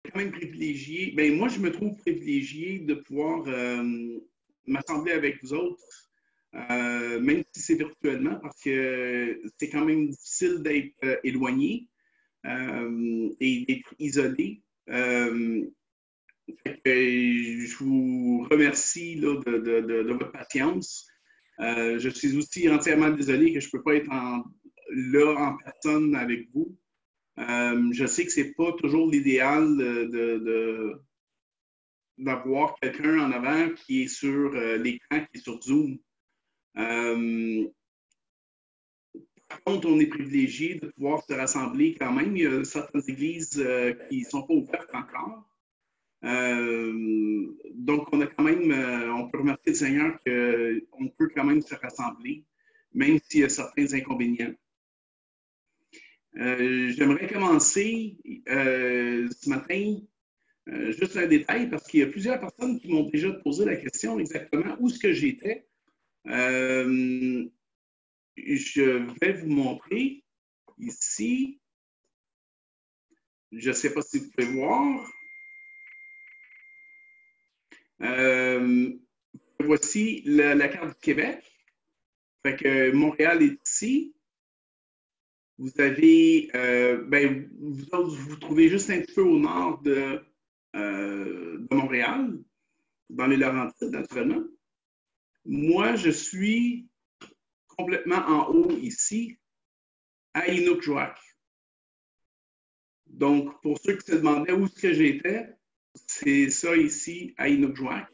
quand même privilégié. Ben, moi, je me trouve privilégié de pouvoir m'assembler avec vous autres, même si c'est virtuellement, parce que c'est quand même difficile d'être éloigné et d'être isolé. Je vous remercie là, de votre patience. Je suis aussi entièrement désolé que je ne peux pas être là en personne avec vous. Je sais que ce n'est pas toujours l'idéal d'avoir quelqu'un en avant qui est sur l'écran, qui est sur Zoom. Par contre, on est privilégié de pouvoir se rassembler quand même. Il y a certaines églises qui ne sont pas ouvertes encore. Donc, on a quand même, on peut remercier le Seigneur qu'on peut quand même se rassembler, même s'il y a certains inconvénients. J'aimerais commencer ce matin, juste un détail, parce qu'il y a plusieurs personnes qui m'ont déjà posé la question exactement où est-ce que j'étais. Je vais vous montrer ici. Je ne sais pas si vous pouvez voir. Voici la carte du Québec. Fait que Montréal est ici. Vous avez, ben, vous trouvez juste un petit peu au nord de Montréal, dans les Laurentides, naturellement. Moi, je suis complètement en haut ici, à Inukjuak. Donc, pour ceux qui se demandaient où est-ce que j'étais, c'est ça ici, à Inukjuak.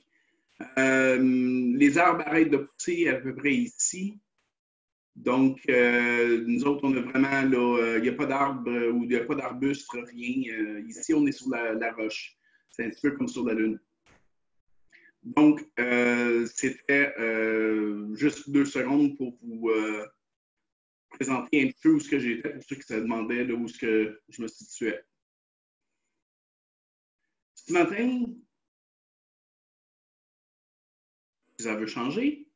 Les arbres arrêtent de pousser à peu près ici. Donc, nous autres, on a vraiment, là, il n'y a pas d'arbres ou il n'y a pas d'arbustes, rien. Ici, on est sur la roche. C'est un petit peu comme sur la Lune. Donc, c'était juste 2 secondes pour vous présenter un petit peu où ce que j'étais, pour ceux qui se demandaient où ce que je me situais. Ce matin, ça veut changer.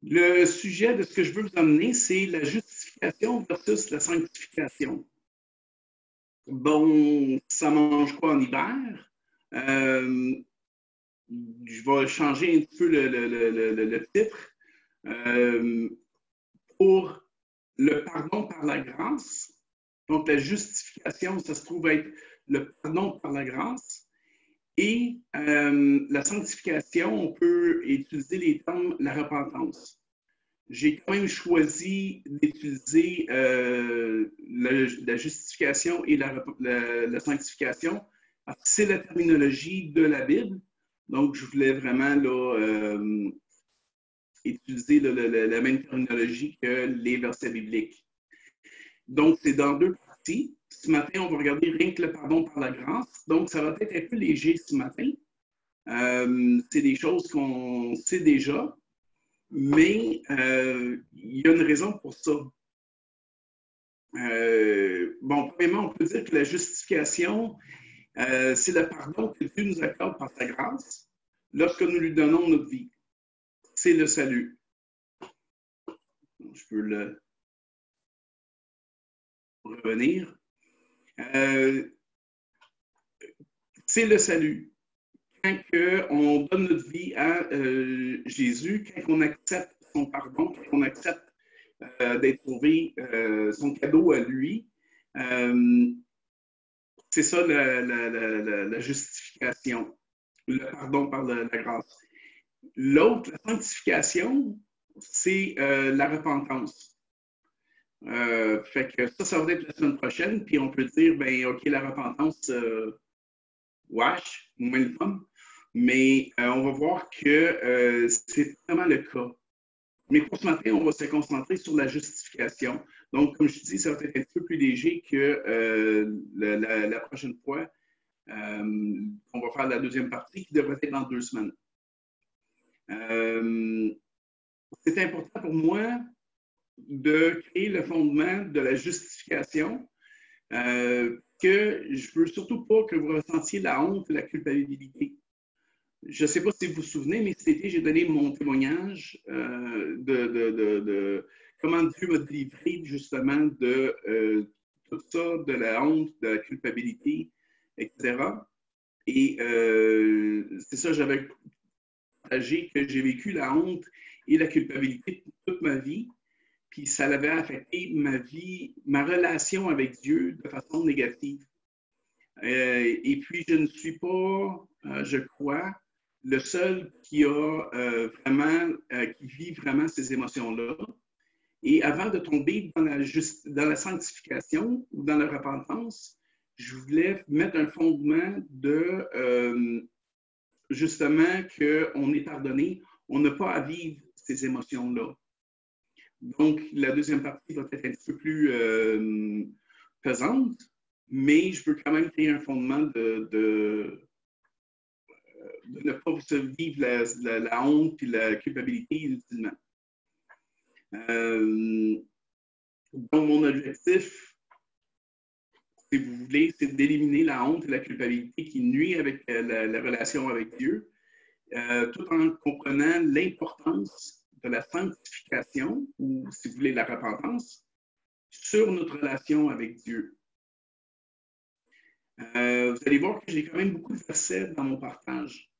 Le sujet de ce que je veux vous amener, c'est la justification versus la sanctification. Bon, ça mange quoi en hiver? Je vais changer un petit peu le titre. Pour le pardon par la grâce, donc la justification, ça se trouve être le pardon par la grâce. Et la sanctification, on peut utiliser les termes la repentance. J'ai quand même choisi d'utiliser la justification et la sanctification parce que c'est la terminologie de la Bible. Donc, je voulais vraiment là, utiliser la même terminologie que les versets bibliques. Donc, c'est dans 2 parties. Ce matin, on va regarder rien que le pardon par la grâce. Donc, ça va être un peu léger ce matin. C'est des choses qu'on sait déjà, mais il y a une raison pour ça. Bon, premièrement, on peut dire que la justification, c'est le pardon que Dieu nous accorde par sa grâce lorsque nous lui donnons notre vie. C'est le salut. Je peux le revenir. C'est le salut. Quand on donne notre vie à Jésus, quand on accepte son pardon, quand on accepte d'être sauvé, son cadeau à lui, c'est ça la justification, le pardon par la grâce. L'autre, la sanctification, c'est la repentance. Fait que ça va être la semaine prochaine, puis on peut dire, ben OK, la repentance, wesh, moins le fun. Mais on va voir que c'est vraiment le cas. Mais pour ce matin, on va se concentrer sur la justification. Donc, comme je dis, ça va être un petit peu plus léger que la prochaine fois. On va faire la deuxième partie qui devrait être dans 2 semaines. C'est important pour moi de créer le fondement de la justification, que je ne veux surtout pas que vous ressentiez la honte et la culpabilité. Je ne sais pas si vous vous souvenez, mais cet été, j'ai donné mon témoignage de comment Dieu m'a délivré justement de tout ça, de la honte, de la culpabilité, etc. Et c'est ça, j'avais partagé que j'ai vécu la honte et la culpabilité toute ma vie, puis ça avait affecté ma vie, ma relation avec Dieu de façon négative. Et puis, je ne suis pas, je crois, le seul qui a qui vit vraiment ces émotions-là. Et avant de tomber dans la sanctification ou dans la repentance, je voulais mettre un fondement de justement qu'on est pardonné, on n'a pas à vivre ces émotions-là. Donc, la deuxième partie va être un petit peu plus pesante, mais je veux quand même créer un fondement de ne pas vivre la honte et la culpabilité inutilement. Donc, mon objectif, si vous voulez, c'est d'éliminer la honte et la culpabilité qui nuit avec la relation avec Dieu, tout en comprenant l'importance de la sanctification, ou si vous voulez, la repentance, sur notre relation avec Dieu. Vous allez voir que j'ai quand même beaucoup de versets dans mon partage.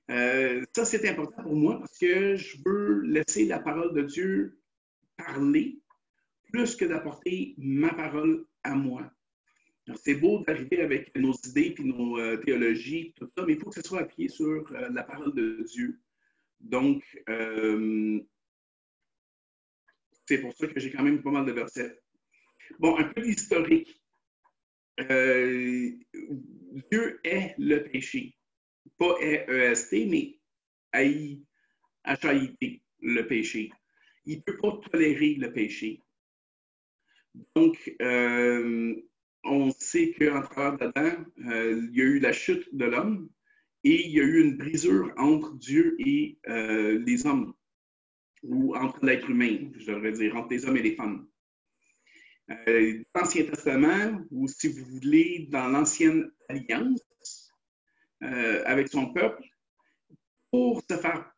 Ça, c'est important pour moi parce que je veux laisser la parole de Dieu parler plus que d'apporter ma parole à moi. C'est beau d'arriver avec nos idées et nos théologies, tout ça, mais il faut que ce soit appuyé sur la parole de Dieu. Donc, c'est pour ça que j'ai quand même pas mal de versets. Bon, un peu d'historique. Dieu est le péché. Pas E-E-S-T, mais H-A-I-T, le péché. Il ne peut pas tolérer le péché. Donc, on sait qu'en travers d'Adam, il y a eu la chute de l'homme et il y a eu une brisure entre Dieu et les hommes, ou entre l'être humain, je devrais dire, entre les hommes et les femmes. Dans l'Ancien Testament, ou si vous voulez, dans l'Ancienne Alliance, avec son peuple, pour se faire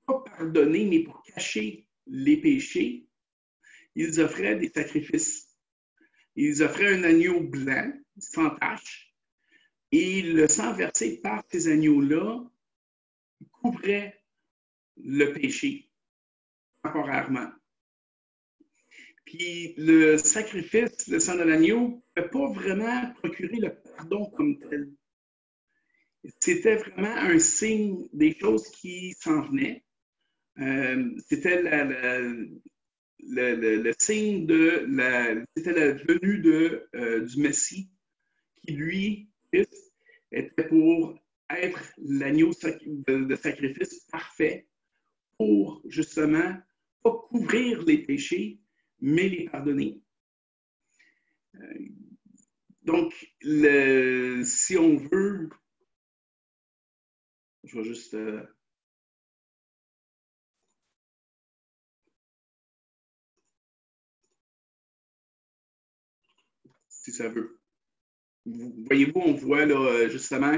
pas pardonner, mais pour cacher les péchés, ils offraient des sacrifices. Ils offraient un agneau blanc, sans tache, et le sang versé par ces agneaux-là couvrait le péché, temporairement. Puis le sacrifice, le sang de l'agneau, ne peut pas vraiment procurer le pardon comme tel. C'était vraiment un signe des choses qui s'en venaient. C'était le signe de c'était la venue du Messie qui, lui, Christ, était pour être l'agneau de sacrifice parfait pour justement pas couvrir les péchés, mais les pardonner. Donc, si on veut, je vais juste... si ça veut. Voyez-vous, on voit là, justement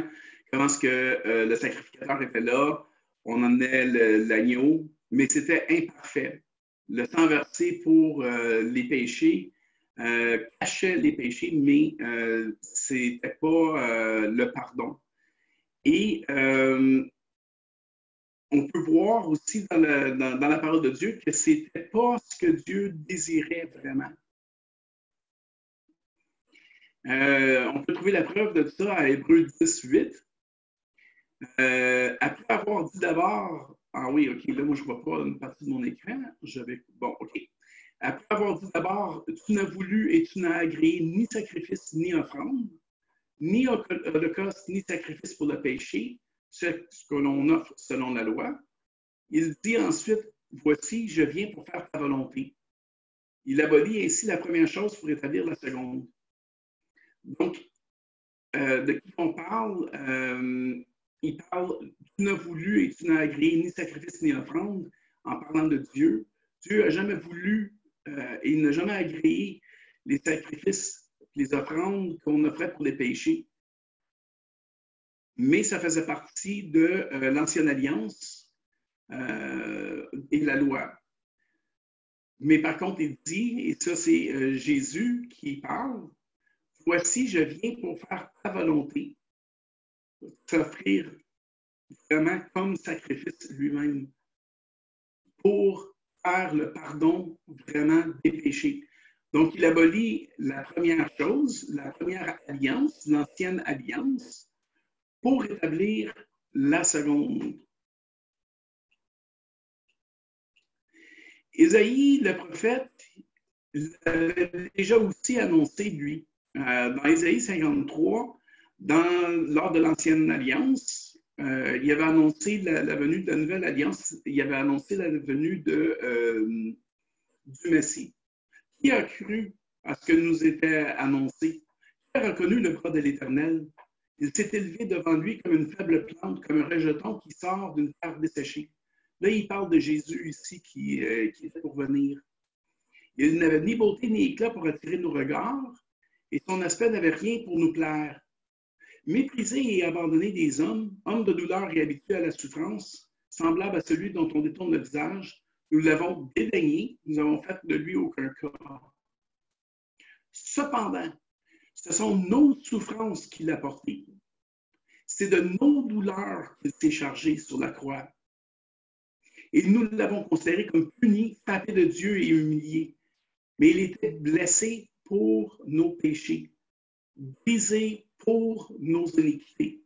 comment est-ce que le sacrificateur était là. On emmenait l'agneau, mais c'était imparfait. Le sang versé pour les péchés cachait les péchés, mais ce n'était pas le pardon. Et on peut voir aussi dans la parole de Dieu que ce n'était pas ce que Dieu désirait vraiment. On peut trouver la preuve de ça à Hébreux 10:8. Après avoir dit d'abord, ah oui, ok, là, moi, je ne vois pas une partie de mon écran. Bon, ok. Après avoir dit d'abord, tu n'as voulu et tu n'as agréé ni sacrifice ni offrande, ni holocauste, ni sacrifice pour le péché, ce que l'on offre selon la loi. Il dit ensuite, voici, je viens pour faire ta volonté. Il abolit ainsi la première chose pour établir la seconde. Donc, de qui on parle? Il parle, tu n'as voulu et tu n'as agréé ni sacrifice ni offrande, en parlant de Dieu. Dieu n'a jamais voulu et il n'a jamais agréé les sacrifices, les offrandes qu'on offrait pour les péchés. Mais ça faisait partie de l'Ancienne Alliance et la loi. Mais par contre, il dit, et ça c'est Jésus qui parle, voici, je viens pour faire ta volonté, s'offrir vraiment comme sacrifice lui-même, pour faire le pardon vraiment des péchés. Donc, il abolit la première chose, la première alliance, l'ancienne alliance, pour établir la seconde. Ésaïe, le prophète, l'avait déjà aussi annoncé, lui. Dans Ésaïe 53, lors de l'ancienne alliance, il avait annoncé la venue de la nouvelle alliance, il avait annoncé la venue du Messie. Qui a cru à ce que nous était annoncé? Qui a reconnu le bras de l'Éternel? Il s'est élevé devant lui comme une faible plante, comme un rejeton qui sort d'une terre desséchée. Là, il parle de Jésus ici qui était pour venir. Il n'avait ni beauté ni éclat pour attirer nos regards, et son aspect n'avait rien pour nous plaire. Méprisé et abandonné des hommes, homme de douleur et habitué à la souffrance, semblable à celui dont on détourne le visage, nous l'avons dédaigné, nous avons fait de lui aucun cas. Cependant, ce sont nos souffrances qu'il a portées. C'est de nos douleurs qu'il s'est chargé sur la croix. Et nous l'avons considéré comme puni, frappé de Dieu et humilié. Mais il était blessé pour nos péchés, brisé pour nos iniquités.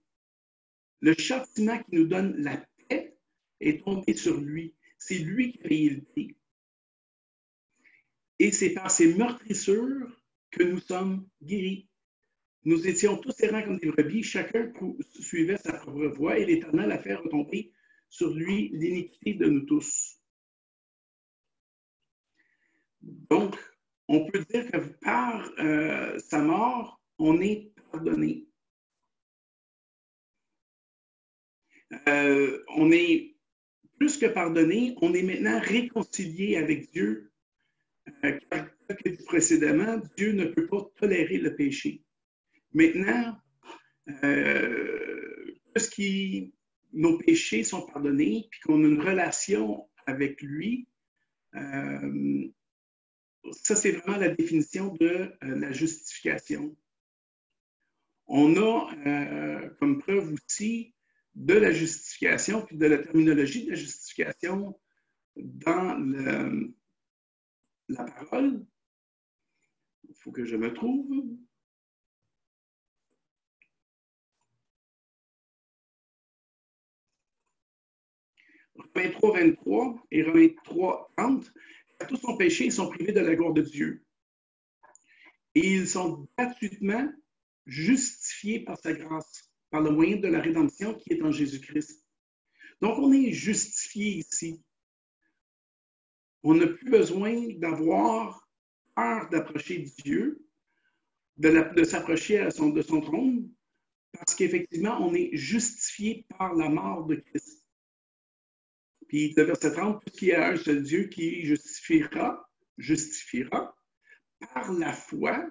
Le châtiment qui nous donne la paix est tombé sur lui. C'est lui qui a payé le prix. Et c'est par ses meurtrissures que nous sommes guéris. Nous étions tous errants comme des brebis, chacun suivait sa propre voie, et l'Éternel a fait retomber sur lui l'iniquité de nous tous. Donc, on peut dire que par sa mort, on est pardonné. On est plus que pardonné, on est maintenant réconcilié avec Dieu. Car, comme dit précédemment, Dieu ne peut pas tolérer le péché. Maintenant, nos péchés sont pardonnés, puis qu'on a une relation avec lui, ça, c'est vraiment la définition de la justification. On a comme preuve aussi de la justification, puis de la terminologie de la justification dans la parole. Il faut que je me trouve. Romains 3, 23 et Romains 3, 30. Tous sont péchés, ils sont privés de la gloire de Dieu. Et ils sont gratuitement justifiés par sa grâce, par le moyen de la rédemption qui est en Jésus-Christ. Donc, on est justifié ici. On n'a plus besoin d'avoir peur d'approcher Dieu, de s'approcher de son trône, parce qu'effectivement, on est justifié par la mort de Christ. Puis, le verset 30, puisqu'il y a un seul Dieu qui justifiera par la foi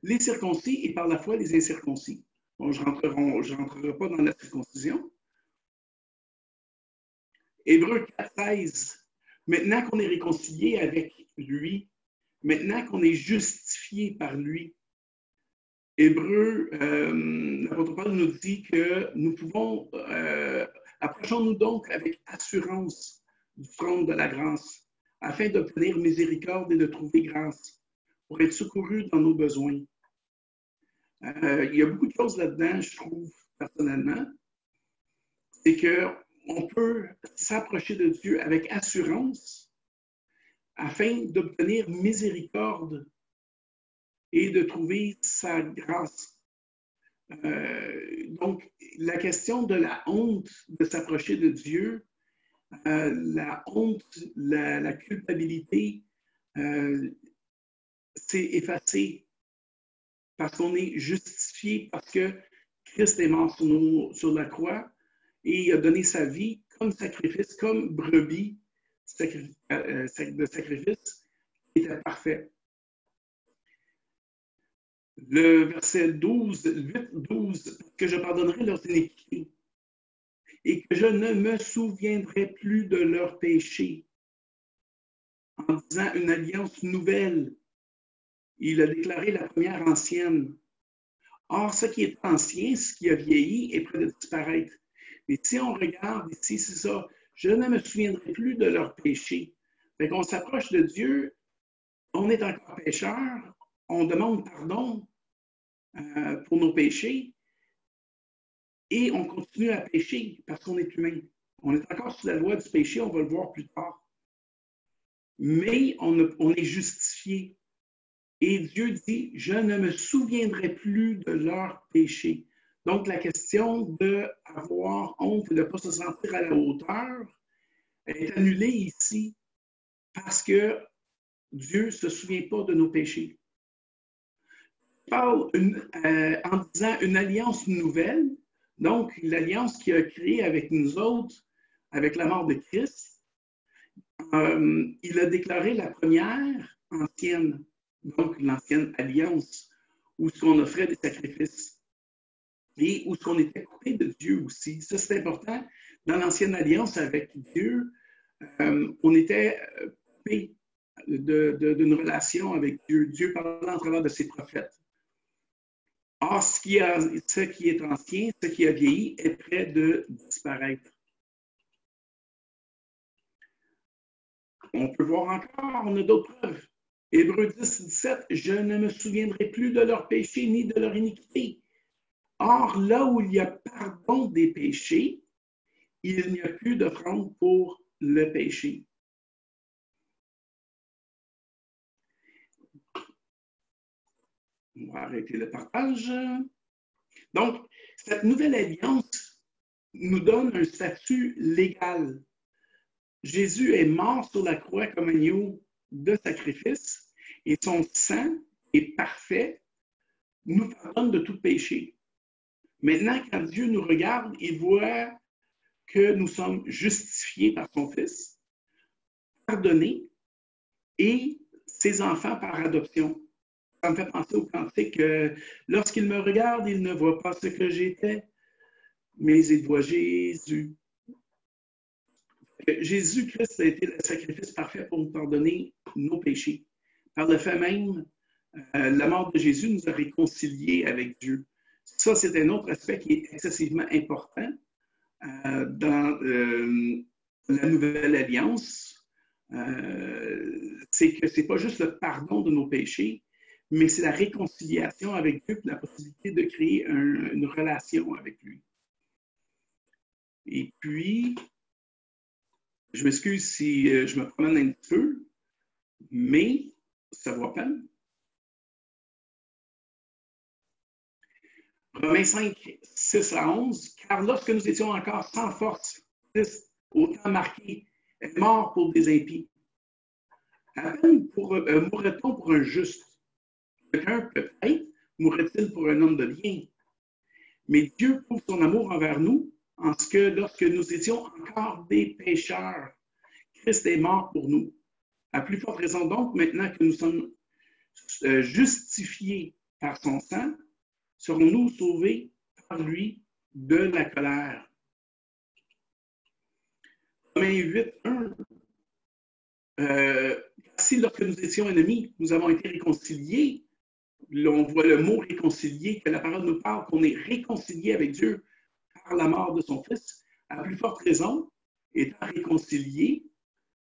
les circoncis et par la foi les incirconcis. Bon, je ne rentrerai pas dans la circoncision. Hébreux 4, 16. Maintenant qu'on est réconcilié avec lui, maintenant qu'on est justifié par lui, Hébreux, l'apôtre Paul nous dit que nous pouvons, approchons-nous donc avec assurance du trône de la grâce, afin d'obtenir miséricorde et de trouver grâce, pour être secourus dans nos besoins. Il y a beaucoup de choses là-dedans, je trouve, personnellement. C'est qu'on peut s'approcher de Dieu avec assurance afin d'obtenir miséricorde et de trouver sa grâce. Donc, la question de la honte de s'approcher de Dieu, la honte, la culpabilité, c'est effacé parce qu'on est justifié, parce que Christ est mort sur la croix et il a donné sa vie comme sacrifice, comme brebis de sacrifice, qui était parfait. Le verset 12, 8, 12, que je pardonnerai leurs iniquités et que je ne me souviendrai plus de leurs péchés, en disant une alliance nouvelle. il a déclaré la première ancienne. Or, ce qui est ancien, ce qui a vieilli, est près de disparaître. Mais si on regarde ici, c'est ça. Je ne me souviendrai plus de leurs péchés. Fait qu'on s'approche de Dieu, on est encore pécheur, on demande pardon pour nos péchés et on continue à pécher parce qu'on est humain. On est encore sous la loi du péché, on va le voir plus tard. Mais on est justifié. Et Dieu dit, je ne me souviendrai plus de leurs péchés. Donc, la question d'avoir honte et de ne pas se sentir à la hauteur est annulée ici parce que Dieu ne se souvient pas de nos péchés. Il parle en disant une alliance nouvelle, donc l'alliance qu'il a créée avec nous autres, avec la mort de Christ. Il a déclaré la première ancienne, donc l'ancienne alliance, où on offrait des sacrifices et où on était coupé de Dieu aussi. Ça, c'est important. Dans l'ancienne alliance avec Dieu, on était coupé d'une relation avec Dieu. Dieu parlait en travers de ses prophètes. Or, ce qui est ancien, ce qui a vieilli, est près de disparaître. On peut voir encore, on a d'autres preuves. Hébreux 10, 17, je ne me souviendrai plus de leurs péchés ni de leur iniquité. Or, là où il y a pardon des péchés, il n'y a plus d'offrande pour le péché. On va arrêter le partage. Donc, cette nouvelle alliance nous donne un statut légal. Jésus est mort sur la croix comme agneau de sacrifice et son sang est parfait, nous pardonne de tout péché. Maintenant, quand Dieu nous regarde, il voit que nous sommes justifiés par son Fils, pardonnés et ses enfants par adoption. Ça me fait penser au cantique lorsqu'il me regarde, il ne voit pas ce que j'étais, mais il voit Jésus. Jésus-Christ a été le sacrifice parfait pour nous pardonner nos péchés. Par le fait même, la mort de Jésus nous a réconciliés avec Dieu. Ça, c'est un autre aspect qui est excessivement important dans la nouvelle alliance. C'est que ce n'est pas juste le pardon de nos péchés, mais c'est la réconciliation avec Dieu et la possibilité de créer une relation avec lui. Et puis, je m'excuse si je me promène un petit peu, mais ça vaut la peine. Romains 5, 6 à 11, car lorsque nous étions encore sans force, Christ, au temps marqué, est mort pour des impies. À peine mourrait-on pour un juste. Quelqu'un, peut-être, mourrait-il pour un homme de bien. Mais Dieu prouve son amour envers nous en ce que lorsque nous étions encore des pécheurs, Christ est mort pour nous. À plus forte raison donc, maintenant que nous sommes justifiés par son sang, serons-nous sauvés par lui de la colère. Romains 8, 1. Si lorsque nous étions ennemis, nous avons été réconciliés, là, on voit le mot réconcilié, que la parole nous parle qu'on est réconcilié avec Dieu par la mort de son Fils. À plus forte raison, étant réconciliés,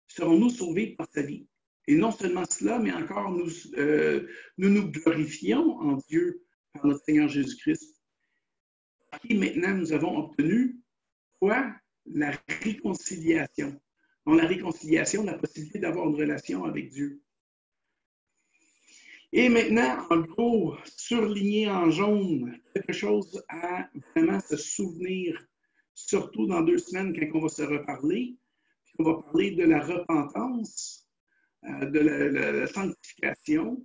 serons-nous sauvés par sa vie. Et non seulement cela, mais encore nous glorifions en Dieu par notre Seigneur Jésus-Christ. Et maintenant, nous avons obtenu quoi? La réconciliation. Donc, la réconciliation, la possibilité d'avoir une relation avec Dieu. Et maintenant, en gros, surligné en jaune, quelque chose à vraiment se souvenir, surtout dans 2 semaines quand on va se reparler. Puis on va parler de la repentance, de la sanctification,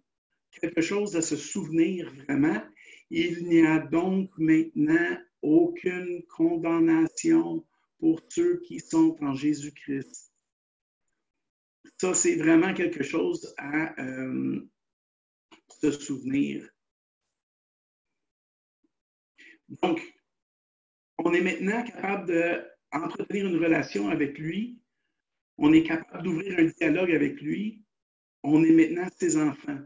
quelque chose à se souvenir vraiment. Il n'y a donc maintenant aucune condamnation pour ceux qui sont en Jésus-Christ. Ça, c'est vraiment quelque chose à se souvenir. Donc, on est maintenant capable d'entretenir une relation avec lui. On est capable d'ouvrir un dialogue avec lui. On est maintenant ses enfants.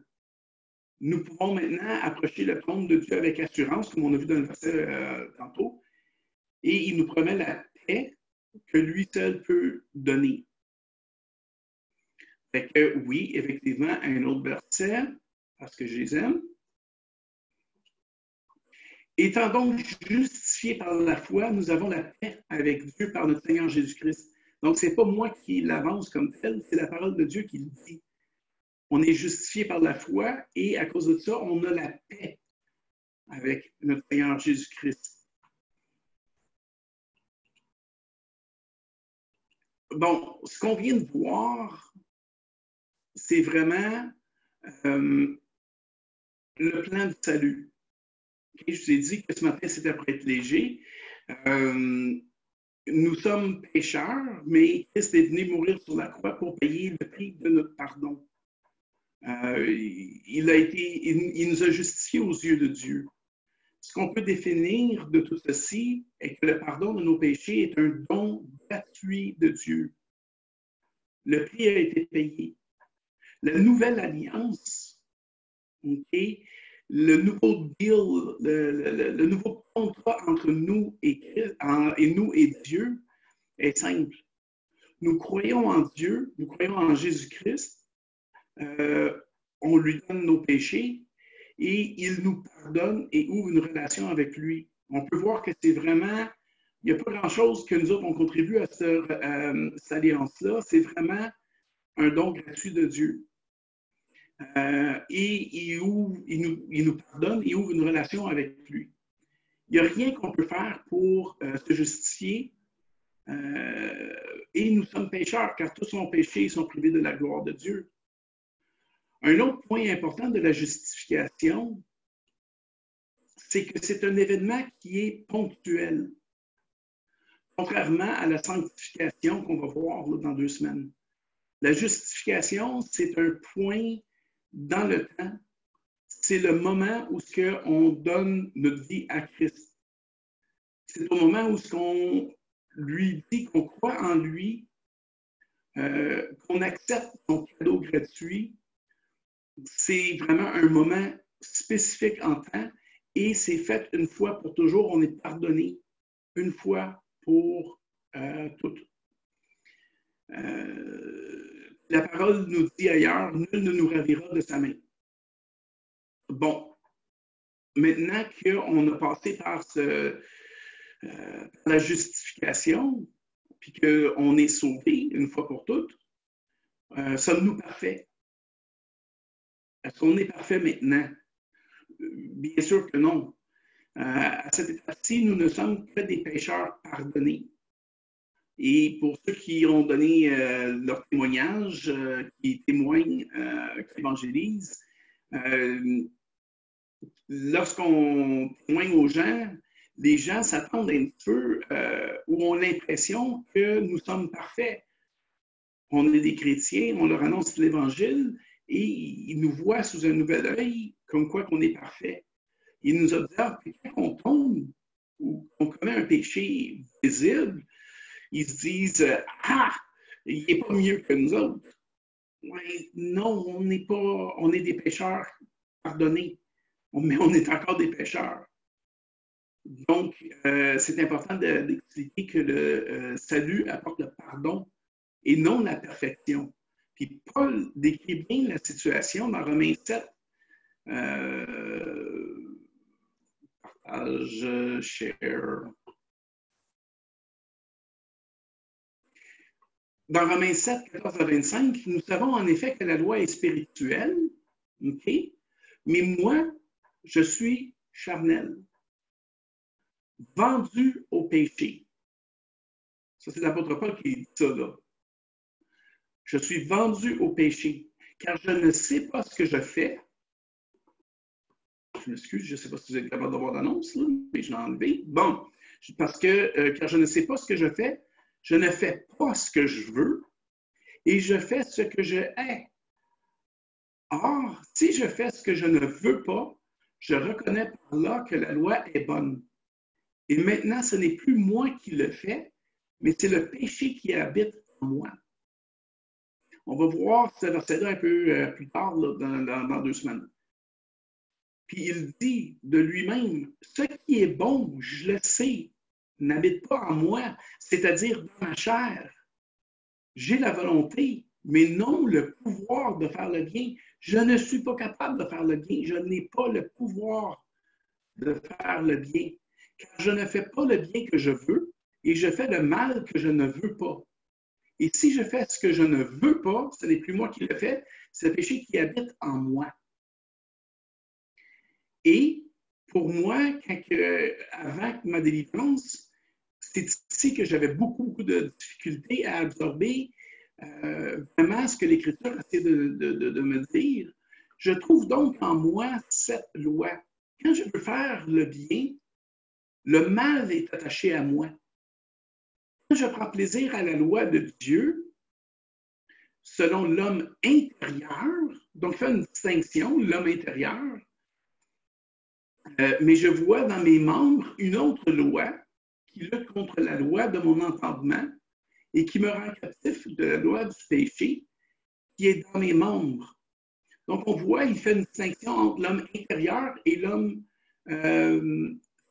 Nous pouvons maintenant approcher le trône de Dieu avec assurance, comme on a vu dans le verset tantôt, et il nous promet la paix que lui seul peut donner. Fait que oui, effectivement, un autre verset, parce que je les aime. Étant donc justifiés par la foi, nous avons la paix avec Dieu par notre Seigneur Jésus-Christ. Donc, ce n'est pas moi qui l'avance comme tel, c'est la parole de Dieu qui le dit. On est justifié par la foi et à cause de ça, on a la paix avec notre Seigneur Jésus-Christ. Bon, ce qu'on vient de voir, c'est vraiment le plan du salut. Okay? Je vous ai dit que ce matin, c'était pour être léger. Nous sommes pécheurs, mais Christ est venu mourir sur la croix pour payer le prix de notre pardon. Il nous a justifiés aux yeux de Dieu. Ce qu'on peut définir de tout ceci est que le pardon de nos péchés est un don gratuit de Dieu. Le prix a été payé. La nouvelle alliance, okay, le nouveau deal, le nouveau contrat entre nous et Dieu est simple. Nous croyons en Dieu, nous croyons en Jésus-Christ, on lui donne nos péchés et il nous pardonne et ouvre une relation avec lui. On peut voir que c'est vraiment, il n'y a pas grand-chose que nous autres on contribue à cette alliance-là, c'est vraiment un don gratuit de Dieu. Et il nous pardonne et ouvre une relation avec lui. Il n'y a rien qu'on peut faire pour se justifier. Et nous sommes pécheurs, car tous ont péché et sont privés de la gloire de Dieu. Un autre point important de la justification, c'est que c'est un événement qui est ponctuel, contrairement à la sanctification qu'on va voir là, dans 2 semaines. La justification, c'est un point dans le temps. C'est le moment où on donne notre vie à Christ. C'est au moment où on lui dit qu'on croit en lui, qu'on accepte son cadeau gratuit. C'est vraiment un moment spécifique en temps et c'est fait une fois pour toujours. On est pardonné une fois pour toutes. La parole nous dit ailleurs, nul ne nous ravira de sa main. Bon, maintenant qu'on a passé par la justification, puis qu'on est sauvé une fois pour toutes, sommes-nous parfaits? Est-ce qu'on est parfait maintenant? Bien sûr que non. À cette étape-ci, nous ne sommes que des pécheurs pardonnés. Et pour ceux qui ont donné leur témoignage, qui témoignent, qui évangélisent, lorsqu'on témoigne aux gens, les gens s'attendent un petit peu ou ont l'impression que nous sommes parfaits. On est des chrétiens, on leur annonce l'Évangile et ils nous voient sous un nouvel œil comme quoi qu'on est parfait. Ils nous observent, puis quand on tombe ou qu'on commet un péché visible, ils se disent « Ah, il n'est pas mieux que nous autres. » Ouais, non, on n'est pas, on est des pécheurs pardonnés, mais on est encore des pécheurs. Donc, c'est important d'expliquer que le salut apporte le pardon et non la perfection. Puis Paul décrit bien la situation dans Romains 7. Partage, share. Dans Romains 7, 14 à 25, nous savons en effet que la loi est spirituelle, OK? Mais moi, je suis charnel, vendu au péché. Ça, c'est l'apôtre Paul qui dit ça, là. Je suis vendu au péché, car je ne sais pas ce que je fais. Je m'excuse, je ne sais pas si vous êtes capable de voir l'annonce, mais je l'ai enlevé. Bon, parce que, car je ne sais pas ce que je fais, je ne fais pas ce que je veux et je fais ce que je hais. Or, si je fais ce que je ne veux pas, je reconnais par là que la loi est bonne. Et maintenant, ce n'est plus moi qui le fais, mais c'est le péché qui habite en moi. On va voir ce verset-là un peu plus tard, là, dans 2 semaines. Puis il dit de lui-même, ce qui est bon, je le sais, n'habite pas en moi, c'est-à-dire dans ma chair. J'ai la volonté, mais non le pouvoir de faire le bien. Je ne suis pas capable de faire le bien. Je n'ai pas le pouvoir de faire le bien. Car je ne fais pas le bien que je veux et je fais le mal que je ne veux pas. Et si je fais ce que je ne veux pas, ce n'est plus moi qui le fais, c'est le péché qui habite en moi. Et pour moi, avant ma délivrance, c'est ici que j'avais beaucoup de difficultés à absorber vraiment ce que l'Écriture essaie de me dire. Je trouve donc en moi cette loi. Quand je veux faire le bien, le mal est attaché à moi. Quand je prends plaisir à la loi de Dieu, selon l'homme intérieur, donc fait une distinction, l'homme intérieur, mais je vois dans mes membres une autre loi qui lutte contre la loi de mon entendement et qui me rend captif de la loi du péché qui est dans mes membres. Donc, on voit, il fait une distinction entre l'homme intérieur et l'homme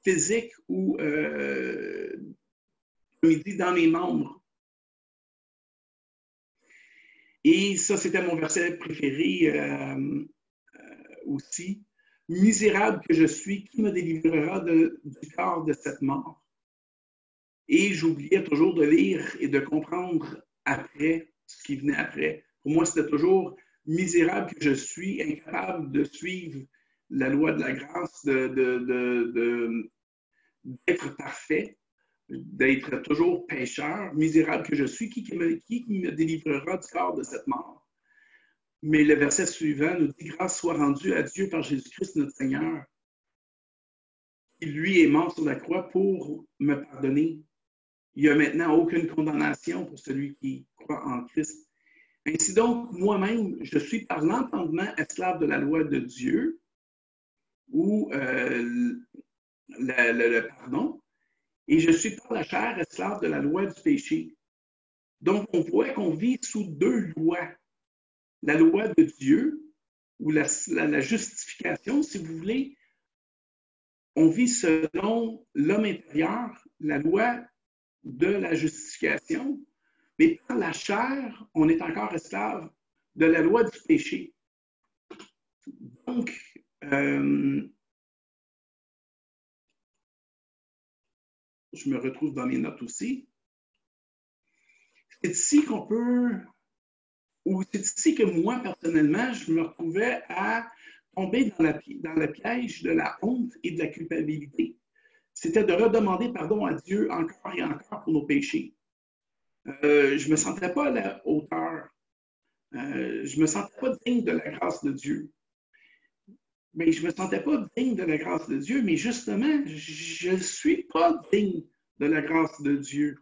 physique ou, comme il dit, dans mes membres. Et ça, c'était mon verset préféré aussi. Misérable que je suis, qui me délivrera du corps de cette mort? Et j'oubliais toujours de lire et de comprendre après ce qui venait après. Pour moi, c'était toujours misérable que je suis, incapable de suivre la loi de la grâce, d'être parfait, d'être toujours pécheur, misérable que je suis, qui me délivrera du corps de cette mort? Mais le verset suivant nous dit, grâce soit rendue à Dieu par Jésus-Christ notre Seigneur, qui lui est mort sur la croix pour me pardonner. Il n'y a maintenant aucune condamnation pour celui qui croit en Christ. Ainsi donc, moi-même, je suis par l'entendement esclave de la loi de Dieu ou le pardon, et je suis par la chair esclave de la loi du péché. Donc, on voit qu'on vit sous deux lois. La loi de Dieu ou la justification, si vous voulez, on vit selon l'homme intérieur, la loi de la justification, mais par la chair, on est encore esclave de la loi du péché. Donc, je me retrouve dans mes notes aussi. C'est ici qu'on peut, ou c'est ici que moi, personnellement, je me retrouvais à tomber dans le piège de la honte et de la culpabilité. C'était de redemander pardon à Dieu encore et encore pour nos péchés. Je ne me sentais pas à la hauteur. Je ne me sentais pas digne de la grâce de Dieu. Mais je ne me sentais pas digne de la grâce de Dieu, mais justement, je ne suis pas digne de la grâce de Dieu.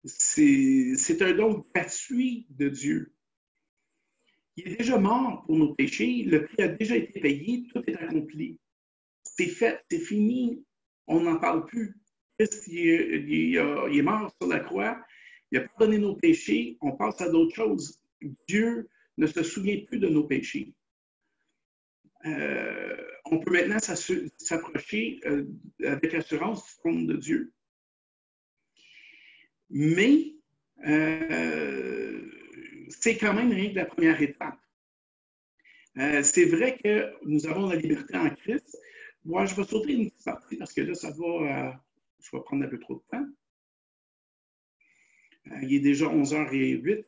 C'est un don gratuit de Dieu. Il est déjà mort pour nos péchés, le prix a déjà été payé, tout est accompli. C'est fait, c'est fini, on n'en parle plus. Christ, il est mort sur la croix, il a pardonné nos péchés, on passe à d'autres choses. Dieu ne se souvient plus de nos péchés. On peut maintenant s'approcher avec assurance du trône de Dieu. Mais c'est quand même rien que la première étape. C'est vrai que nous avons la liberté en Christ. Moi, je vais sauter une petite partie parce que là, je vais prendre un peu trop de temps. Il est déjà 11h08.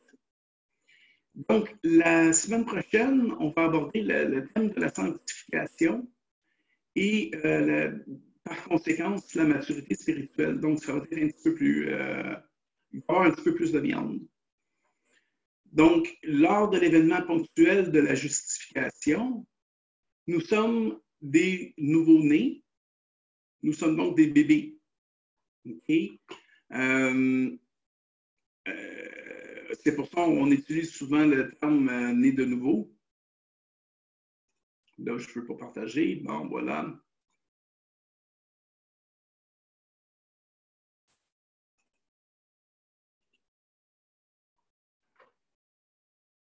Donc, la semaine prochaine, on va aborder le thème de la sanctification et par conséquent, la maturité spirituelle. Donc, ça va être un petit peu plus, il va y avoir un petit peu plus de viande. Donc, lors de l'événement ponctuel de la justification, nous sommes des nouveau-nés, nous sommes donc des bébés. Okay? C'est pour ça qu'on utilise souvent le terme né de nouveau. Là, je ne peux pas partager. Bon, voilà.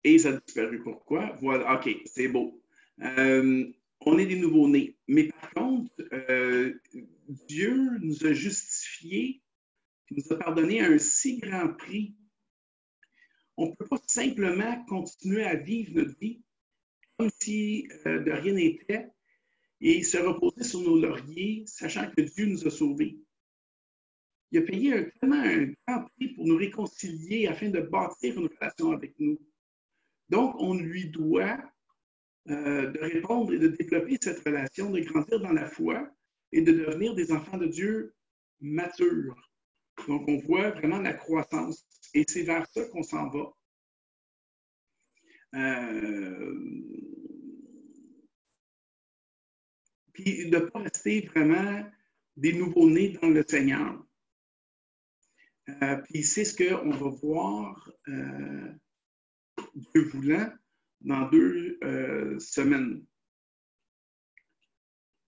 Et ça a disparu. Pourquoi? Voilà, OK, c'est beau. on est des nouveaux-nés. Mais par contre, Dieu nous a justifiés, il nous a pardonné à un si grand prix. On ne peut pas simplement continuer à vivre notre vie comme si de rien n'était et se reposer sur nos lauriers, sachant que Dieu nous a sauvés. Il a payé tellement un grand prix pour nous réconcilier afin de bâtir une relation avec nous. Donc, on lui doit de répondre et de développer cette relation, de grandir dans la foi et de devenir des enfants de Dieu matures. Donc, on voit vraiment la croissance et c'est vers ça qu'on s'en va. Puis de ne pas rester vraiment des nouveaux-nés dans le Seigneur. Puis c'est ce qu'on va voir, Dieu voulant, dans 2 semaines.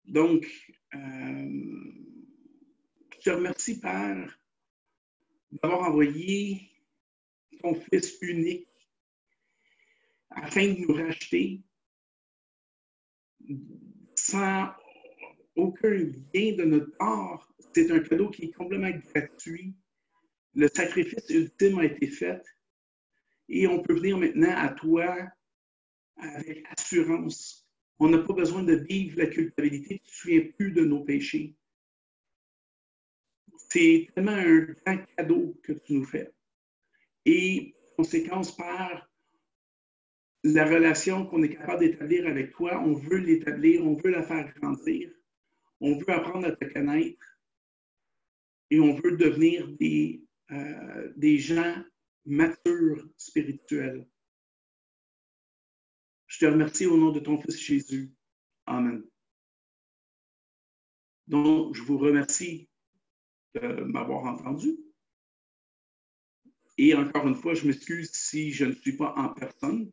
Donc, je te remercie, Père, d'avoir envoyé ton Fils unique afin de nous racheter sans aucun lien de notre part. C'est un cadeau qui est complètement gratuit. Le sacrifice ultime a été fait et on peut venir maintenant à toi avec assurance. On n'a pas besoin de vivre la culpabilité, tu ne te souviens plus de nos péchés. C'est tellement un grand cadeau que tu nous fais. Et conséquence, par la relation qu'on est capable d'établir avec toi, on veut l'établir, on veut la faire grandir, on veut apprendre à te connaître et on veut devenir des gens matures spirituels. Je te remercie au nom de ton Fils Jésus. Amen. Donc, je vous remercie de m'avoir entendu. Et encore une fois, je m'excuse si je ne suis pas en personne.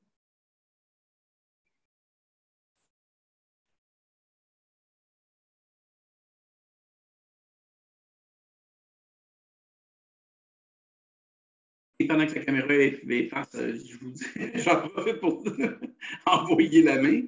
Et pendant que la caméra est face, je vous dis, j'en profite pour envoyer la main.